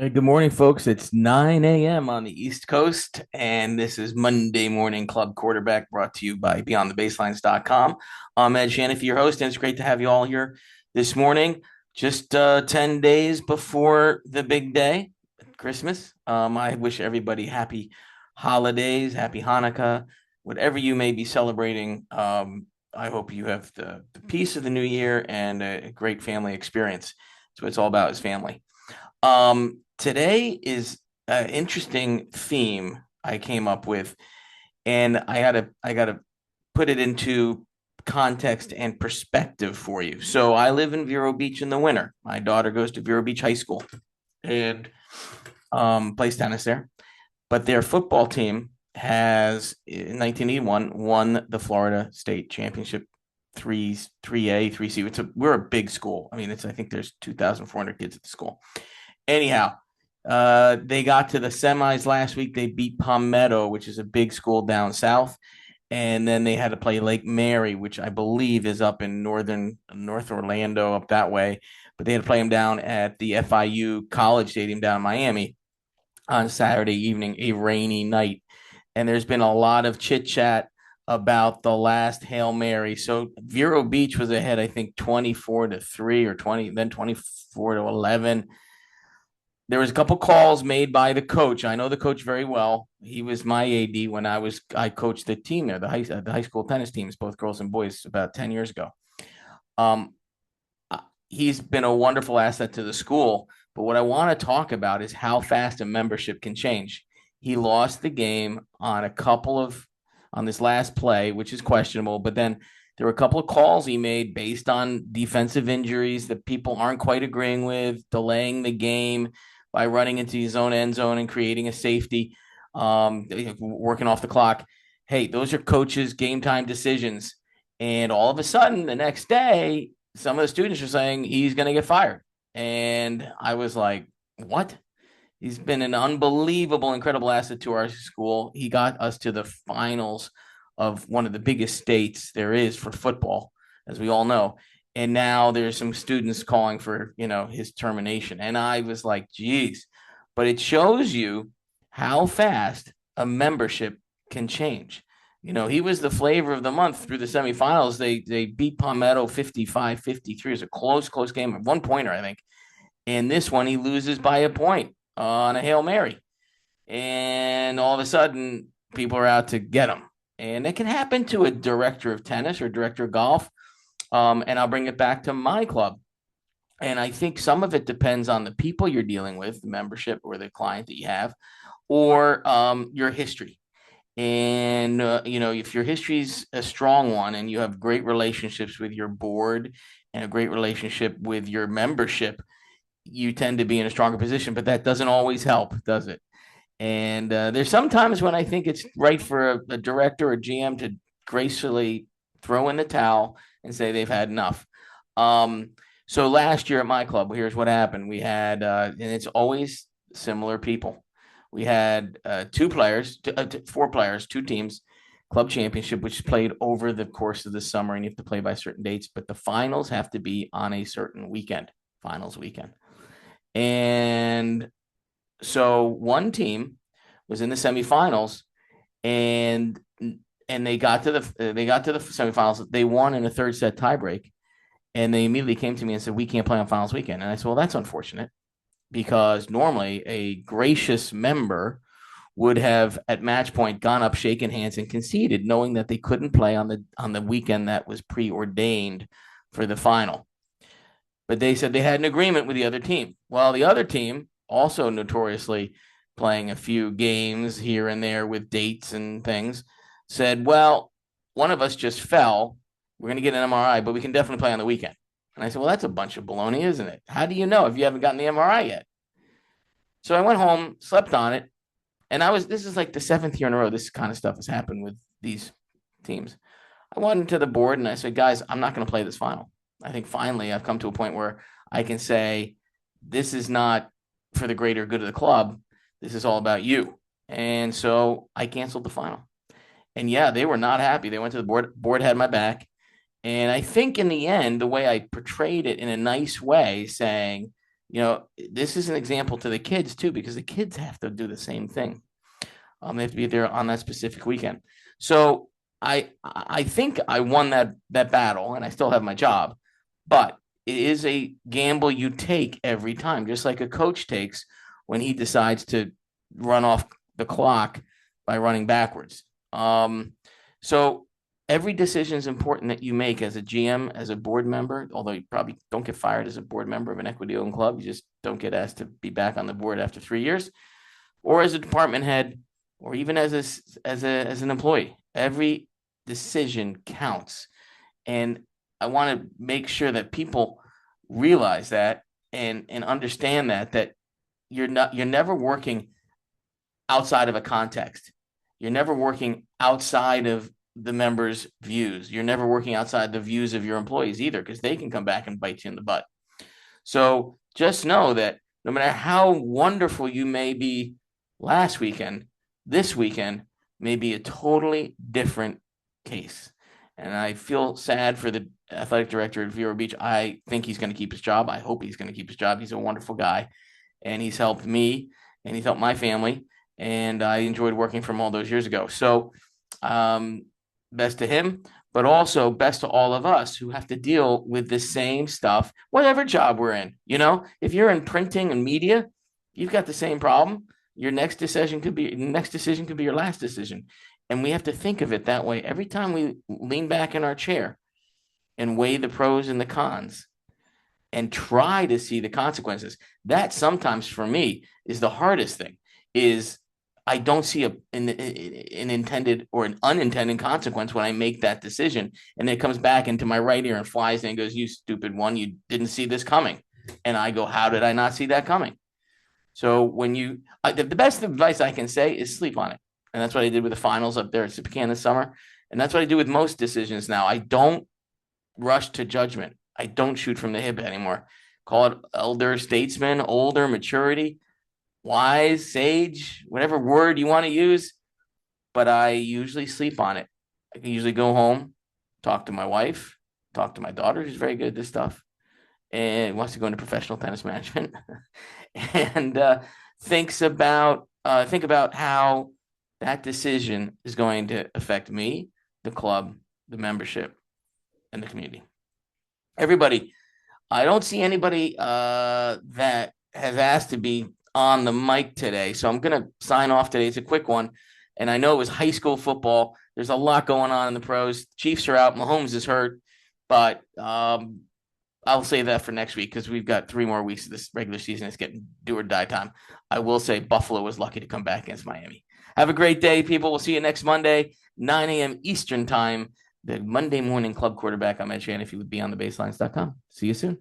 Hey, good morning, folks. It's 9 a.m. on the East Coast, and this is Monday Morning Club Quarterback brought to you by BeyondTheBaselines.com. I'm Ed Shaniff, your host, and it's great to have you all here this morning. Just 10 days before the big day, Christmas. I wish everybody happy holidays, happy Hanukkah, whatever you may be celebrating. I hope you have the peace of the new year and a great family experience. That's what it's all about is family. Today is an interesting theme I came up with, and I gotta put it into context and perspective for you. So I live in Vero Beach in the winter. My daughter goes to Vero Beach High School and plays tennis there. But their football team has in 1981 won the Florida State Championship, 3A, 3C. We're a big school. I mean, I think there's 2,400 kids at the school. Anyhow, they got to the semis last week. They beat Palmetto, which is a big school down south. And then they had to play Lake Mary, which I believe is up in North Orlando, up that way. But they had to play them down at the FIU College Stadium down in Miami on Saturday evening, a rainy night. And there's been a lot of chit chat about the last Hail Mary. So Vero Beach was ahead, I think, 24-3 or 20, then 24-11. There was a couple calls made by the coach. I know the coach very well. He was my AD when I coached the team there, the high school tennis teams, both girls and boys, about 10 years ago. Um, he's been a wonderful asset to the school. But what I want to talk about is how fast a membership can change. He lost the game on this last play, which is questionable. But then there were a couple of calls he made based on defensive injuries that people aren't quite agreeing with, delaying the game by running into his own end zone and creating a safety, working off the clock. Hey, those are coaches' game time decisions. And all of a sudden, the next day, some of the students are saying he's going to get fired. And I was like, what? He's been an unbelievable, incredible asset to our school. He got us to the finals of one of the biggest states there is for football, as we all know. And now there's some students calling for, his termination. And I was like, geez. But it shows you how fast a membership can change. He was the flavor of the month through the semifinals. They beat Palmetto 55-53. It was a close game, a one pointer, I think. And this one, he loses by a point on a Hail Mary. And all of a sudden, people are out to get him. And it can happen to a director of tennis or director of golf. And I'll bring it back to my club. And I think some of it depends on the people you're dealing with, the membership or the client that you have, or your history. And, if your history is a strong one and you have great relationships with your board and a great relationship with your membership, you tend to be in a stronger position, but that doesn't always help, does it? And there's sometimes when I think it's right for a director or GM to gracefully throw in the towel and say they've had enough. So last year at my club, here's what happened. We had, and it's always similar people. We had four players, two teams, club championship, which is played over the course of the summer, and you have to play by certain dates. But the finals have to be on a certain weekend, finals weekend. And so one team was in the semifinals, and they got to the semifinals. They won in a third set tiebreak, and they immediately came to me and said, "We can't play on finals weekend." And I said, "Well, that's unfortunate because normally a gracious member would have at match point gone up, shaken hands, and conceded, knowing that they couldn't play on the weekend that was preordained for the final." But they said they had an agreement with the other team. Well, the other team, also notoriously playing a few games here and there with dates and things, said, well, one of us just fell. We're going to get an MRI, but we can definitely play on the weekend. And I said, well, that's a bunch of baloney, isn't it? How do you know if you haven't gotten the MRI yet? So I went home, slept on it, and this is like the seventh year in a row this kind of stuff has happened with these teams. I went into the board and I said, guys, I'm not going to play this final. I think finally I've come to a point where I can say, this is not for the greater good of the club. This is all about you. And so I canceled the final. And yeah, they were not happy. They went to the board. Board had my back. And I think in the end, the way I portrayed it in a nice way, saying, This is an example to the kids too, because the kids have to do the same thing. They have to be there on that specific weekend. So I think I won that battle, and I still have my job, but it is a gamble you take every time, just like a coach takes when he decides to run off the clock by running backwards. So every decision is important that you make as a GM, as a board member, although you probably don't get fired as a board member of an equity owned club. You just don't get asked to be back on the board after 3 years, or as a department head, or even as an employee. Every decision counts. And I want to make sure that people realize that and understand that you're never working outside of a context. You're never working outside of the members' views. You're never working outside the views of your employees either, because they can come back and bite you in the butt. So just know that no matter how wonderful you may be last weekend, this weekend may be a totally different case. And I feel sad for the athletic director at Vero Beach. I think he's going to keep his job. I hope he's going to keep his job. He's a wonderful guy, and he's helped me, and he's helped my family, and I enjoyed working for him all those years ago. So, best to him, but also best to all of us who have to deal with the same stuff, whatever job we're in. If you're in printing and media, you've got the same problem. Your next decision could be your last decision. And we have to think of it that way every time we lean back in our chair and weigh the pros and the cons and try to see the consequences. That sometimes for me is the hardest thing, is I don't see an intended or an unintended consequence when I make that decision. And it comes back into my right ear and flies in and goes, "You stupid one, you didn't see this coming." And I go, "How did I not see that coming?" So the best advice I can say is sleep on it. And that's what I did with the finals up there at Spokane this summer. And that's what I do with most decisions now. I don't rush to judgment. I don't shoot from the hip anymore. Call it elder statesman, older, maturity, wise, sage, whatever word you want to use. But I usually sleep on it. I can usually go home, talk to my wife, talk to my daughter, who's very good at this stuff, and wants to go into professional tennis management, and think about how that decision is going to affect me, the club, the membership, and the community. Everybody, I don't see anybody that has asked to be on the mic today, so I'm going to sign off today. It's a quick one, and I know it was high school football. There's a lot going on in the pros. Chiefs are out. Mahomes is hurt, but I'll say that for next week, because we've got 3 more weeks of this regular season. It's getting do or die time. I will say Buffalo was lucky to come back against Miami. Have a great day, people. We'll see you next Monday, 9 a.m. Eastern time. The Monday morning club quarterback. I'm Ed Shanahan with beyondthebaselines.com. See you soon.